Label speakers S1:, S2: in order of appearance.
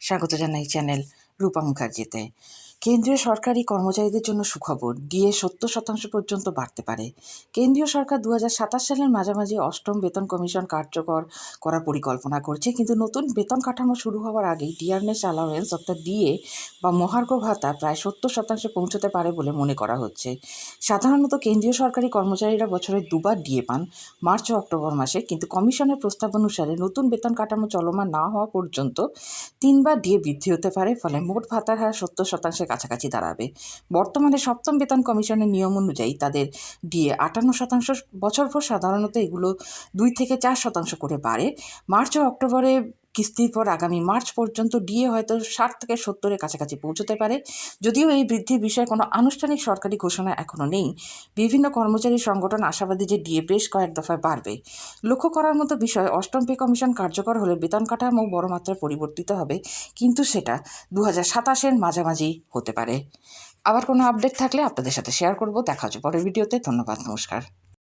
S1: স্বাগত জানাই চ্যানেল রূপা মুখার্জিতে। কেন্দ্রীয় সরকারি কর্মচারীদের জন্য সুখবর, ডিএ 70% পর্যন্ত বাড়তে পারে। কেন্দ্রীয় সরকার 2027 সালের মাঝামাঝি অষ্টম বেতন কমিশন কার্যকর করার পরিকল্পনা করছে, কিন্তু নতুন বেতন কাঠামো শুরু হওয়ার আগেই ডিয়ারনেস অ্যালাওয়েন্স অর্থাৎ ডিএ বা মহার্ঘ ভাতা প্রায় 70% পৌঁছতে পারে বলে মনে করা হচ্ছে। সাধারণত কেন্দ্রীয় সরকারি কর্মচারীরা বছরে দুবার ডিএ পান, মার্চ ও অক্টোবর মাসে, কিন্তু কমিশনের প্রস্তাব অনুসারে নতুন বেতন কাঠামো চলমান না হওয়া পর্যন্ত 3বার ডিএ বৃদ্ধি হতে পারে, ফলে মোট ভাতার হার 70%-এর কাছাকাছি দাঁড়াবে। বর্তমানে সপ্তম বেতন কমিশনের নিয়ম অনুযায়ী তাদের ডিএ 58%, বছর পর সাধারণত এগুলো 2 থেকে 4% করে বাড়ে। মার্চ ও অক্টোবরে কিস্তির পর আগামী মার্চ পর্যন্ত ডিএ হয়তো 60 থেকে 70-এর কাছাকাছি পৌঁছতে পারে। যদিও এই বৃদ্ধির বিষয়ে কোনো আনুষ্ঠানিক সরকারি ঘোষণা এখনও নেই, বিভিন্ন কর্মচারী সংগঠন আশাবাদী যে ডিএ বেশ কয়েক দফায় বাড়বে। লক্ষ্য করার মতো বিষয়, অষ্টম পে কমিশন কার্যকর হলে বেতন কাঠামো বড় মাত্রায় পরিবর্তিত হবে, কিন্তু সেটা 2027-এর মাঝামাঝি হতে পারে। আবার কোনো আপডেট থাকলে আপনাদের সাথে শেয়ার করব। দেখা হচ্ছে পরের ভিডিওতে। ধন্যবাদ, নমস্কার।